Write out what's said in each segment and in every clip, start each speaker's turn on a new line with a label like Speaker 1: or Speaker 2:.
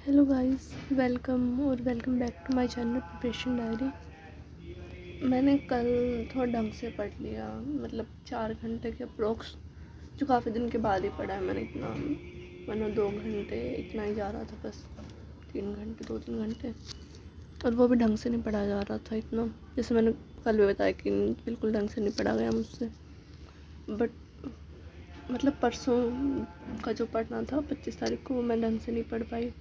Speaker 1: Hello guys, welcome back to my channel preparation diary. मैंने कल थोड़ा ढंग से पढ़ लिया, मतलब 4 घंटे के अप्रोक्स, जो काफ़ी दिन के बाद ही पढ़ा है मैंने इतना, वरना 2 घंटे इतना ही जा रहा था बस। 3 घंटे 2-3 घंटे, और वो भी ढंग से नहीं पढ़ा जा रहा था इतना, जैसे मैंने कल भी बताया कि बिल्कुल ढंग से नहीं पढ़ा गया मुझसे। बट मतलब परसों का जो पढ़ना था 25 तारीख को, वो मैं ढंग से नहीं पढ़ पाई,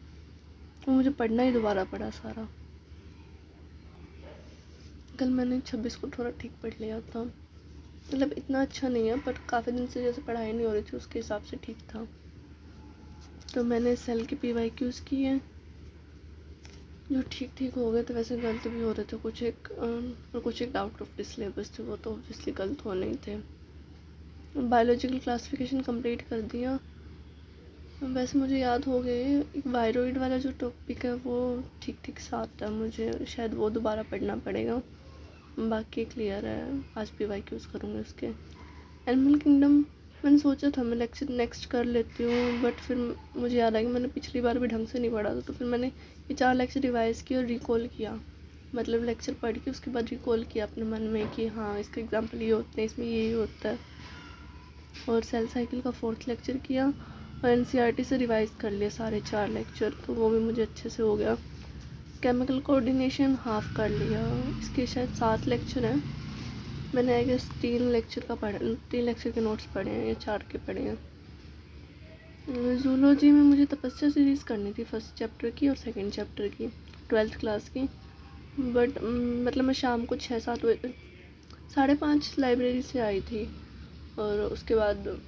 Speaker 1: वो मुझे पढ़ना ही दोबारा पड़ा सारा। कल मैंने 26 को थोड़ा ठीक पढ़ लिया था, मतलब इतना अच्छा नहीं है, पर काफ़ी दिन से जैसे पढ़ाई नहीं हो रही थी उसके हिसाब से ठीक था। तो मैंने सेल के PYQs किए, जो ठीक हो गए थे। वैसे गलत भी हो रहे थे कुछ एक आउट ऑफ द सिलेबस थे, वो तो ऑब्वियसली गलत होने ही थे। बायोलॉजिकल क्लासिफिकेशन कंप्लीट कर दिया। वैसे मुझे याद हो गए, एक वायरॉइड वाला जो टॉपिक है वो ठीक से आता है मुझे, शायद वो दोबारा पढ़ना पड़ेगा। बाकी क्लियर है, आज PYQs करूँगी उसके। एनिमल किंगडम मैंने सोचा था मैं लेक्चर नेक्स्ट कर लेती हूँ, बट फिर मुझे याद आया कि मैंने पिछली बार भी ढंग से नहीं पढ़ा था, तो फिर मैंने ये 4 लेक्चर रिवाइज़ किया और रिकॉल किया। मतलब लेक्चर पढ़ के उसके बाद रिकॉल किया अपने मन में कि हाँ इसका एग्जाम्पल ये होते हैं, इसमें ये होता है। और सेल साइकिल का 4th लेक्चर किया और NCERT से रिवाइज़ कर लिया सारे 4 लेक्चर, तो वो भी मुझे अच्छे से हो गया। केमिकल कोऑर्डिनेशन हाफ कर लिया, इसके शायद 7 लेक्चर हैं। मैंने आई गेस 3 लेक्चर के नोट्स पढ़े हैं या 4 के पढ़े हैं। जूलॉजी में मुझे तपस्या सीरीज़ करनी थी, फर्स्ट चैप्टर की और सेकंड चैप्टर की, 12th क्लास की। बट मतलब मैं शाम को 6-7 बजे 5:30 लाइब्रेरी से आई थी, और उसके बाद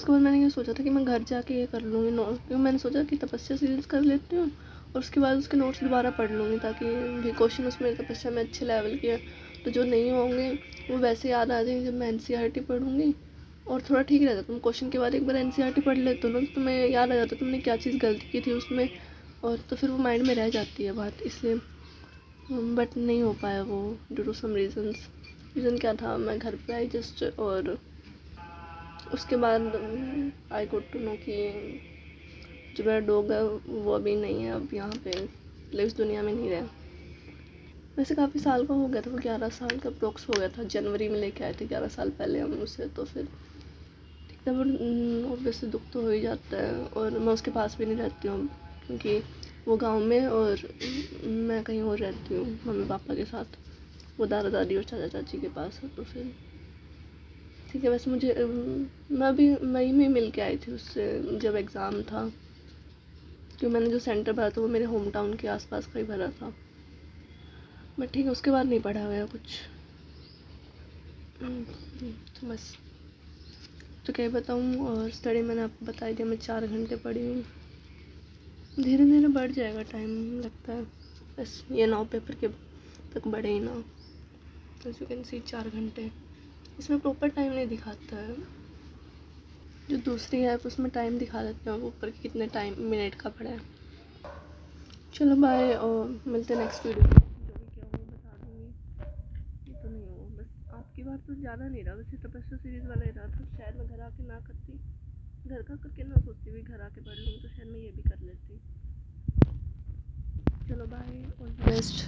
Speaker 1: मैंने ये सोचा था कि मैं घर जाके ये कर लूँगी नोट, क्योंकि मैंने सोचा कि तपस्या सीरीज़ कर लेती हूँ और उसके बाद उसके नोट्स दोबारा पढ़ लूँगी, ताकि भी क्वेश्चन उसमें तपस्या में अच्छे लेवल के हैं, तो जो नहीं होंगे वो वैसे याद आ जाएंगे जब मैं NCERT पढ़ूँगी। और थोड़ा ठीक रहता, तुम क्वेश्चन के बाद एक बार NCERT पढ़ लेते हो ना, तो तुम्हें याद आ जाता है तुमने क्या चीज़ गलती की थी उसमें, और तो फिर वो माइंड में रह जाती है बात, इसलिए। बट नहीं हो पाया वो, ड्यू टू सम रीज़न क्या था, मैं घर पे आई जस्ट, और उसके बाद आई गोट टू नो कि जो मेरा डॉग है वो अभी नहीं है, अब यहाँ पे मतलब इस दुनिया में नहीं रहा। वैसे काफ़ी साल का हो गया था, वो 11 साल का अप्रोक्स हो गया था, जनवरी में लेके आए थे 11 साल पहले हम उसे, तो फिर ठीक था। बट ऑब्वियसली दुख तो हो ही जाता है, और मैं उसके पास भी नहीं रहती हूँ क्योंकि वो गाँव में और मैं कहीं और रहती हूँ मम्मी पापा के साथ, वो दादा दादी और चाचा चाची के पास है, तो फिर ठीक है। वैसे मुझे मैं अभी मई में मिल के आई थी उससे जब एग्ज़ाम था, क्योंकि मैंने जो सेंटर भरा था वो मेरे होम टाउन के आसपास का ही भरा था। बट ठीक है, उसके बाद नहीं पढ़ा गया कुछ। तो बस, तो क्या बताऊँ। और स्टडी मैंने आपको बता दिया, मैं 4 घंटे पढ़ी हूँ। धीरे धीरे बढ़ जाएगा, टाइम लगता है, बस ये 9 पेपर के तक बढ़े ही ना। तो यू कैन सी 4 घंटे, इसमें प्रॉपर टाइम नहीं दिखाता है। जो दूसरी ऐप उसमें टाइम दिखा देते हैं ऊपर कितने टाइम मिनट का पड़ा है। चलो बाय, और मिलते हैं नेक्स्ट वीडियो में। जो भी क्या हुआ बता दूँगी, ये तो नहीं हुआ, बस आपकी बार तो ज़्यादा नहीं रहा, वैसे तपस्या सीरीज़ वाला ही रहा था। शायद मैं घर आके ना करती, घर का करके ना सोचती भी घर आके पढ़ लूँगी, तो शायद मैं ये भी कर लेती। चलो बाय, ऑल द बेस्ट।